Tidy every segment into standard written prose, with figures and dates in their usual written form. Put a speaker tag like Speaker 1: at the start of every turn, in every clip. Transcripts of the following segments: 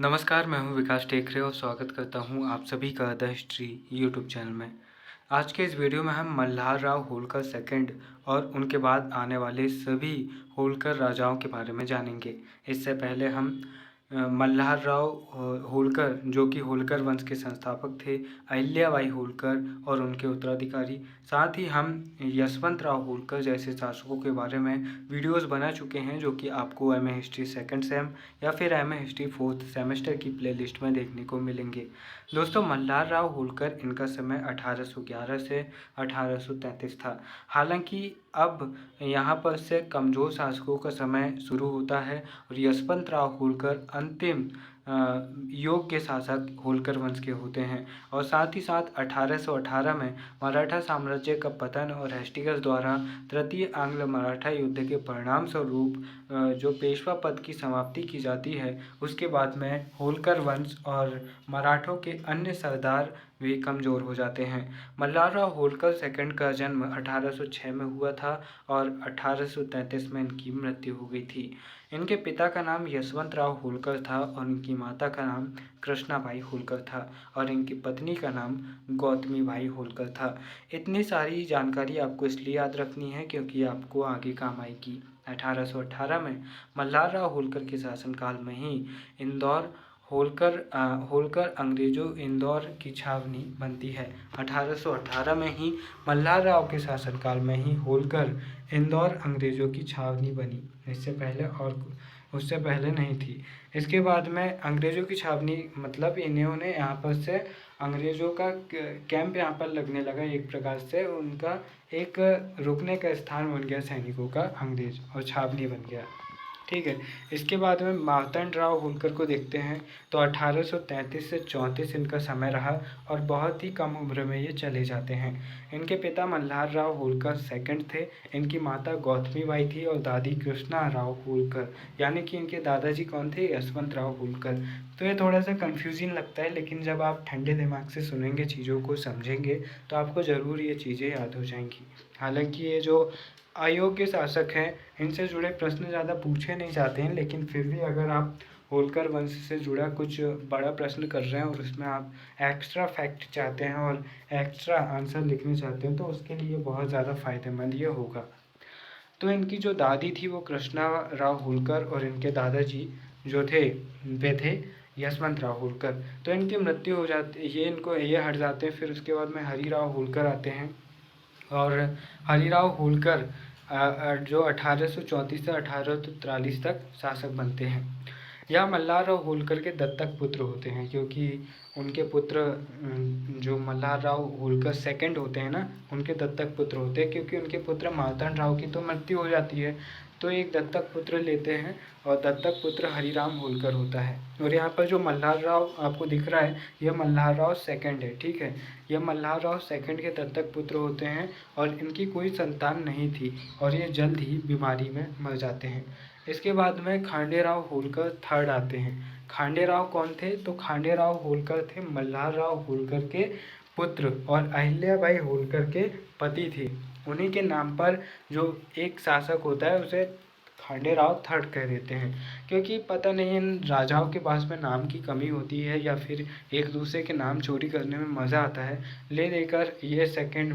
Speaker 1: नमस्कार, मैं हूं विकास टेकरे और स्वागत करता हूं आप सभी का द हिस्ट्री यूट्यूब चैनल में। आज के इस वीडियो में हम मल्हार राव होलकर सेकंड और उनके बाद आने वाले सभी होलकर राजाओं के बारे में जानेंगे। इससे पहले हम मल्हार राव होलकर, जो कि होलकर वंश के संस्थापक थे, अहिल्याबाई होलकर और उनके उत्तराधिकारी, साथ ही हम यशवंत राव होलकर जैसे शासकों के बारे में वीडियोस बना चुके हैं, जो कि आपको एमए हिस्ट्री सेकंड सेम या फिर एमए हिस्ट्री फोर्थ सेमेस्टर की प्लेलिस्ट में देखने को मिलेंगे। दोस्तों, मल्हार राव होलकर, इनका समय 1811 से 1833 था। हालांकि अब यहाँ पर से कमज़ोर शासकों का समय शुरू होता है और यशवंत राव होलकर अंतिम योग्य शासक होलकर वंश के होते हैं। और साथ ही साथ 1818 में मराठा साम्राज्य का पतन और हेस्टिंग्स द्वारा तृतीय आंग्ल मराठा युद्ध के परिणाम स्वरूप जो पेशवा पद की समाप्ति की जाती है, उसके बाद में होलकर वंश और मराठों के अन्य सरदार भी कमज़ोर हो जाते हैं। मल्हार राव होलकर सेकंड का जन्म 1806 में हुआ था और 1833 में इनकी मृत्यु हो गई थी। इनके पिता का नाम यशवंत राव होलकर था और इनकी माता का नाम कृष्णाबाई होलकर था और इनकी पत्नी का नाम गौतमी बाई होलकर था। इतनी सारी जानकारी आपको इसलिए याद रखनी है क्योंकि आपको आगे काम आएगी। 1818 में मल्हार राव होलकर के शासनकाल में ही इंदौर होलकर अंग्रेजों इंदौर की छावनी बनती है। 1818 में ही मल्हार राव के शासनकाल में ही होलकर इंदौर अंग्रेजों की छावनी बनी। उससे पहले नहीं थी। इसके बाद में अंग्रेजों की छावनी मतलब इन्होंने यहाँ पर से अंग्रेजों का कैंप यहाँ पर लगने लगा। एक प्रकार से उनका एक रुकने का स्थान बन गया सैनिकों का अंग्रेज, और छावनी बन गया। ठीक है। इसके बाद में मार्तंड राव होलकर को देखते हैं तो 1833 से 34 इनका समय रहा और बहुत ही कम उम्र में ये चले जाते हैं। इनके पिता मल्हार राव होलकर सेकंड थे। इनकी माता गौतमी बाई थी और दादी कृष्णा राव होलकर, यानी कि इनके दादाजी कौन थे? यशवंत राव होलकर। तो ये थोड़ा सा कन्फ्यूजिंग लगता है, लेकिन जब आप ठंडे दिमाग से सुनेंगे, चीज़ों को समझेंगे, तो आपको ज़रूर ये चीज़ें याद हो जाएंगी। हालांकि ये जो अयोग्य शासक हैं, इनसे जुड़े प्रश्न ज़्यादा पूछे नहीं जाते हैं, लेकिन फिर भी अगर आप होलकर वंश से जुड़ा कुछ बड़ा प्रश्न कर रहे हैं और उसमें आप एक्स्ट्रा फैक्ट चाहते हैं और एक्स्ट्रा आंसर लिखना चाहते हैं, तो उसके लिए बहुत ज़्यादा फ़ायदेमंद ये होगा। तो इनकी जो दादी थी वो कृष्णा राव होलकर और इनके दादाजी जो थे वे थे यशवंत राव होलकर। तो इनकी मृत्यु हो जाती, ये हट जाते हैं। फिर उसके बाद में हरिराव होलकर आते हैं और हरिराव होलकर जो 1834 से 1843 तक शासक बनते हैं। यह मल्हार राव होलकर के दत्तक पुत्र होते हैं, क्योंकि उनके पुत्र जो मल्हार राव होलकर सेकंड होते हैं ना, उनके दत्तक पुत्र होते हैं, क्योंकि उनके पुत्र मार्तंड राव की तो मृत्यु हो जाती है, तो एक दत्तक पुत्र लेते हैं और दत्तक पुत्र हरिराम होलकर होता है। और यहाँ पर जो मल्हार राव आपको दिख रहा है, यह मल्हार राव सेकंड है। ठीक है, यह मल्हार राव सेकंड के दत्तक पुत्र होते हैं और इनकी कोई संतान नहीं थी और ये जल्द ही बीमारी में मर जाते हैं। इसके बाद में खांडेराव होलकर थर्ड आते हैं। खांडेराव कौन थे? तो खांडेराव होलकर थे मल्हार राव होलकर के पुत्र और अहिल्याबाई होलकर के पति थे। उन्हीं के नाम पर जो एक शासक होता है उसे खांडेराव थर्ड कह देते हैं, क्योंकि पता नहीं इन राजाओं के पास में नाम की कमी होती है या फिर एक दूसरे के नाम चोरी करने में मज़ा आता है, ले देकर ये सेकंड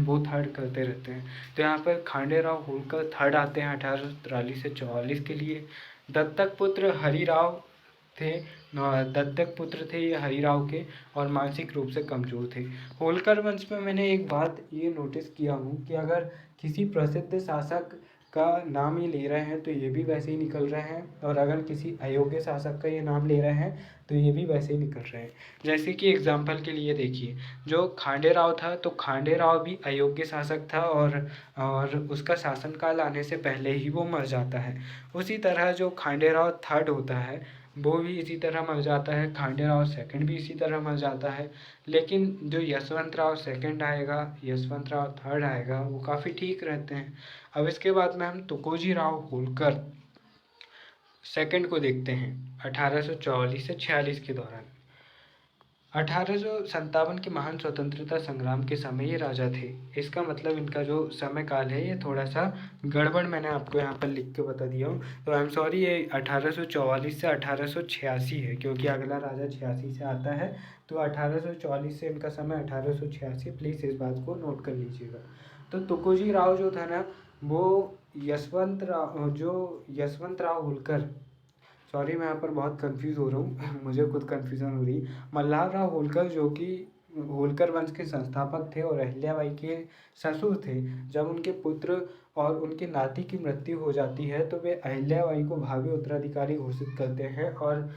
Speaker 1: वो थर्ड करते रहते हैं। तो यहाँ पर खांडेराव होलकर थर्ड आते हैं 1843 से 44 के लिए। दत्तक पुत्र हरिराव थे, दत्तक पुत्र थे ये हरिराव के और मानसिक रूप से कमज़ोर थे। होलकर वंश में मैंने एक बात ये नोटिस किया हूँ कि अगर किसी प्रसिद्ध शासक का नाम ही ले रहे हैं तो ये भी वैसे ही निकल रहे हैं, और अगर किसी अयोग्य शासक का ये नाम ले रहे हैं तो ये भी वैसे ही निकल रहे हैं। जैसे कि एग्जाम्पल के लिए देखिए, जो खांडेराव था, तो खांडेराव भी अयोग्य शासक था और उसका शासनकाल आने से पहले ही वो मर जाता है। उसी तरह जो खांडेराव थर्ड होता है वो भी इसी तरह मर जाता है, खांडेराव सेकंड भी इसी तरह मर जाता है। लेकिन जो यशवंत राव सेकंड आएगा, यशवंत राव थर्ड आएगा, वो काफ़ी ठीक रहते हैं। अब इसके बाद में हम तुकोजी राव होलकर सेकंड को देखते हैं 1844 से 46 के दौरान। 1857 के महान स्वतंत्रता संग्राम के समय ये राजा थे। इसका मतलब इनका जो समय काल है ये थोड़ा सा गड़बड़ मैंने आपको यहाँ पर लिख के बता दिया हूँ, तो आई एम सॉरी, ये 1844 से 1886 है, क्योंकि अगला राजा 86 से आता है, तो 1844 से इनका समय 1886, प्लीज़ इस बात को नोट कर लीजिएगा। तो तुकोजी राव जो था ना, वो यशवंत राव होलकर, सॉरी मैं यहाँ पर बहुत कंफ्यूज हो रहा हूँ मुझे खुद कन्फ्यूज़न हो रही है। मल्हार राव होलकर जो कि होलकर वंश के संस्थापक थे और अहिल्याबाई के ससुर थे, जब उनके पुत्र और उनकी नाती की मृत्यु हो जाती है तो वे अहिल्याबाई को भावी उत्तराधिकारी घोषित करते हैं और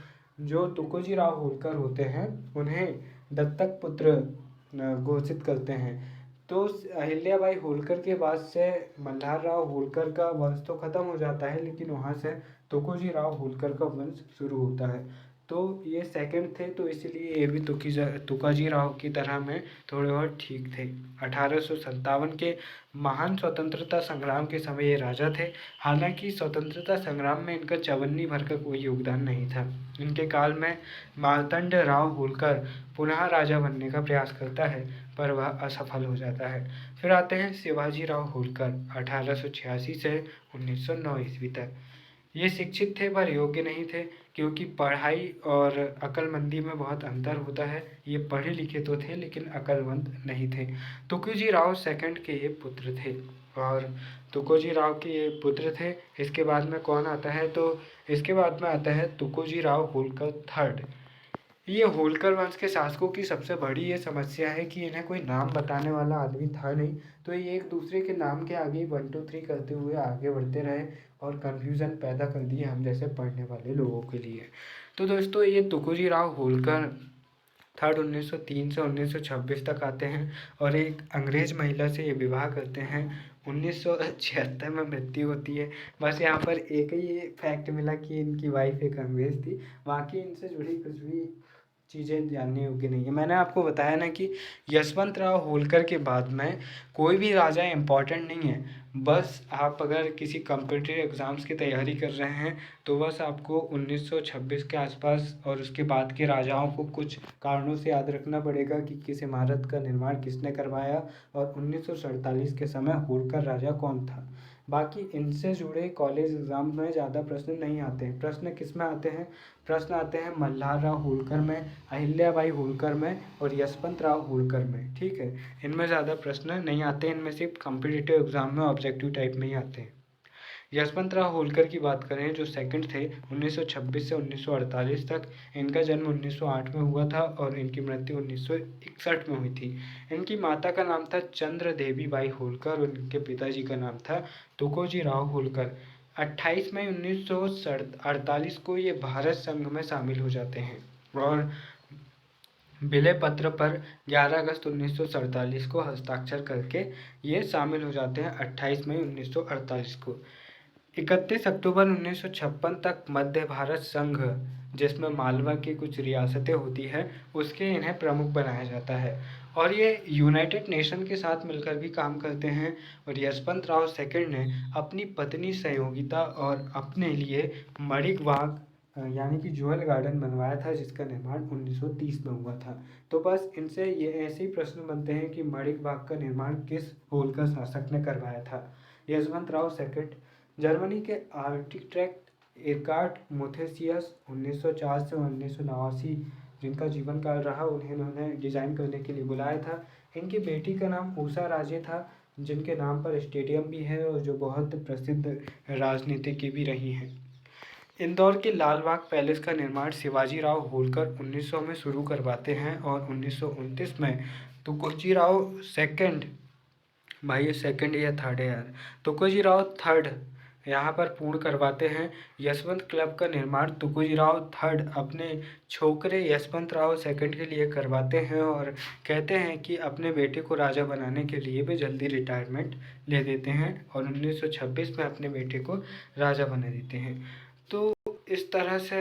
Speaker 1: जो तुकोजी राव होलकर होते हैं उन्हें दत्तक पुत्र घोषित करते हैं। तो अहिल्याबाई होलकर के बाद से मल्हार राव होलकर का वंश तो खत्म हो जाता है, लेकिन वहाँ से तुकोजी राव होलकर का वंश शुरू होता है। तो ये सेकंड थे, तो इसलिए ये भी तुकाजी राव की तरह में थोड़े बहुत ठीक थे। 1857 के महान स्वतंत्रता संग्राम के समय ये राजा थे। हालांकि स्वतंत्रता संग्राम में इनका चवन्नी भर का कोई योगदान नहीं था। इनके काल में मार्तंड राव होलकर पुनः राजा बनने का प्रयास करता है, पर वह असफल हो जाता है। फिर आते हैं शिवाजी राव होलकर 1886 से 1909 ईस्वी तक। ये शिक्षित थे पर योग्य नहीं थे, क्योंकि पढ़ाई और अक्लमंदी में बहुत अंतर होता है। ये पढ़े लिखे तो थे लेकिन अक्लमंद नहीं थे। तुकोजी राव सेकंड के ये पुत्र थे और तुकोजी राव के ये पुत्र थे। इसके बाद में कौन आता है, तो इसके बाद में आता है तुकोजी राव होलकर थर्ड। ये होलकर वंश के शासकों की सबसे बड़ी ये समस्या है कि इन्हें कोई नाम बताने वाला आदमी था नहीं, तो ये एक दूसरे के नाम के आगे 1 2 3 करते हुए आगे बढ़ते रहे और कन्फ्यूज़न पैदा कर दिए हम जैसे पढ़ने वाले लोगों के लिए। तो दोस्तों ये तुकोजी राव होलकर थर्ड 1903 से 1926 तक आते हैं और एक अंग्रेज महिला से ये विवाह करते हैं। 1976 में मृत्यु होती है। बस यहाँ पर एक ही फैक्ट मिला कि इनकी वाइफ एक अंग्रेज थी, बाकी इनसे जुड़ी कुछ भी चीज़ें जानने योग्य नहीं है। मैंने आपको बताया ना कि यशवंत राव होलकर के बाद में कोई भी राजा इम्पॉर्टेंट नहीं है। बस आप अगर किसी कॉम्पिटिटिव एग्ज़ाम्स की तैयारी कर रहे हैं तो बस आपको 1926 के आसपास और उसके बाद के राजाओं को कुछ कारणों से याद रखना पड़ेगा कि किस इमारत का निर्माण किसने करवाया और 1947 के समय होलकर राजा कौन था। बाकी इनसे जुड़े कॉलेज एग्ज़ाम में ज़्यादा प्रश्न नहीं आते हैं। प्रश्न किस में आते हैं, प्रश्न आते हैं मल्हार राव होलकर में, अहिल्याबाई होलकर में और यशवंत राव होलकर में। ठीक है, इनमें ज़्यादा प्रश्न नहीं आते, इनमें सिर्फ कॉम्पिटिटिव एग्ज़ाम में ऑब्जेक्टिव टाइप में ही आते हैं। यशवंत राव होलकर की बात करें जो सेकंड थे 1926 से 1948 तक। इनका जन्म 1908 में हुआ था और इनकी मृत्यु 1961 में हुई थी। इनकी माता का नाम था चंद्र देवी बाई होलकर और इनके पिताजी का नाम था तुकोजी राव होलकर। 28 मई 1948 को ये भारत संघ में शामिल हो जाते हैं और विलय पत्र पर 11 अगस्त 1947 को हस्ताक्षर करके ये शामिल हो जाते हैं 28 मई 1948 को। 31 अक्टूबर 1956 तक मध्य भारत संघ, जिसमें मालवा की कुछ रियासतें होती हैं, उसके इन्हें प्रमुख बनाया जाता है और ये यूनाइटेड नेशन के साथ मिलकर भी काम करते हैं। और यशवंत राव सेकंड ने अपनी पत्नी सहयोगिता और अपने लिए मणिकवाग यानी कि ज्वेल गार्डन बनवाया था, जिसका निर्माण 1930 में हुआ था। तो बस इनसे ये ऐसे ही प्रश्न बनते हैं कि मणिकवाग का निर्माण किस होलकर शासक ने करवाया था। यशवंत राव सेकंड जर्मनी के आर्किटेक्ट एरकार्ट मोथेसियस 1904 से 1989 जिनका जीवन काल रहा, उन्होंने डिज़ाइन करने के लिए बुलाया था। इनकी बेटी का नाम उषा राजे था, जिनके नाम पर स्टेडियम भी है और जो बहुत प्रसिद्ध राजनीतिज्ञ भी रही हैं। इंदौर के लालबाग पैलेस का निर्माण शिवाजी राव होलकर 1900 में शुरू करवाते हैं और 1929 में तुकोजी राव सेकंड, भाई ये सेकंड या थर्ड है यार, तुकोजी राव थर्ड यहाँ पर पूर्ण करवाते हैं। यशवंत क्लब का निर्माण तुकोजी राव थर्ड अपने छोकरे यशवंत राव सेकंड के लिए करवाते हैं और कहते हैं कि अपने बेटे को राजा बनाने के लिए वे जल्दी रिटायरमेंट ले देते हैं और 1926 में अपने बेटे को राजा बना देते हैं। तो इस तरह से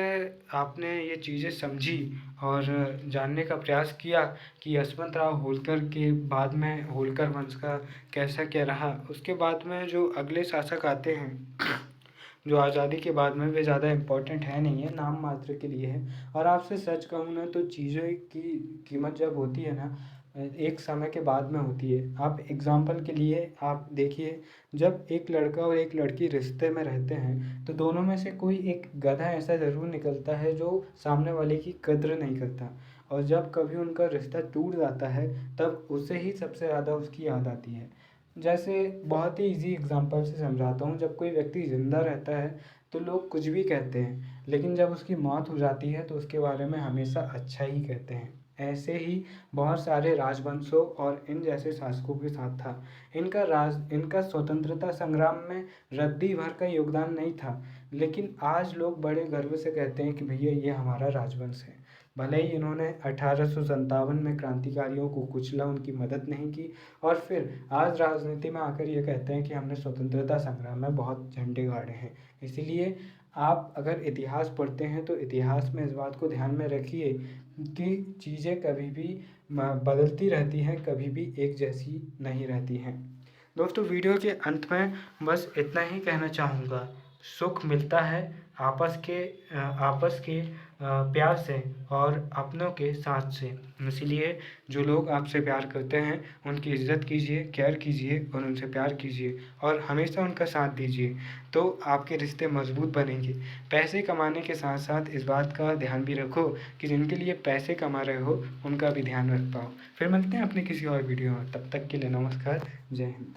Speaker 1: आपने ये चीज़ें समझी और जानने का प्रयास किया कि यशवंत राव होलकर के बाद में होलकर वंश का कैसा क्या रहा। उसके बाद में जो अगले शासक आते हैं जो आज़ादी के बाद में वे ज़्यादा इम्पोर्टेंट है नहीं है, नाम मात्र के लिए है। और आपसे सच कहूँ ना तो चीज़ों की कीमत जब होती है ना एक समय के बाद में होती है। आप एग्ज़ाम्पल के लिए आप देखिए, जब एक लड़का और एक लड़की रिश्ते में रहते हैं तो दोनों में से कोई एक गधा ऐसा ज़रूर निकलता है जो सामने वाले की कद्र नहीं करता, और जब कभी उनका रिश्ता टूट जाता है तब उसे ही सबसे ज़्यादा उसकी याद आती है। जैसे बहुत ही ईज़ी एग्ज़ाम्पल से समझाता हूँ, जब कोई व्यक्ति ज़िंदा रहता है तो लोग कुछ भी कहते हैं, लेकिन जब उसकी मौत हो जाती है तो उसके बारे में हमेशा अच्छा ही कहते हैं। ऐसे ही बहुत सारे राजवंशों और इन जैसे शासकों के साथ था। इनका स्वतंत्रता संग्राम में रद्दी भर का योगदान नहीं था, लेकिन आज लोग बड़े गर्व से कहते हैं कि भैया ये हमारा राजवंश है। भले ही इन्होंने 1857 में क्रांतिकारियों को कुचला, उनकी मदद नहीं की, और फिर आज राजनीति में आकर ये कहते हैं कि हमने स्वतंत्रता संग्राम में बहुत झंडे गाड़े हैं। इसीलिए आप अगर इतिहास पढ़ते हैं तो इतिहास में इस बात को ध्यान में रखिए कि चीज़ें कभी भी बदलती रहती हैं, कभी भी एक जैसी नहीं रहती हैं। दोस्तों, वीडियो के अंत में बस इतना ही कहना चाहूँगा, सुख मिलता है आपस के प्यार से और अपनों के साथ से। इसीलिए जो लोग आपसे प्यार करते हैं उनकी इज़्ज़त कीजिए, केयर कीजिए और उनसे प्यार कीजिए और हमेशा उनका साथ दीजिए, तो आपके रिश्ते मज़बूत बनेंगे। पैसे कमाने के साथ साथ इस बात का ध्यान भी रखो कि जिनके लिए पैसे कमा रहे हो उनका भी ध्यान रख पाओ। फिर मिलते हैं अपने किसी और वीडियो में, तब तक के लिए नमस्कार, जय हिंद।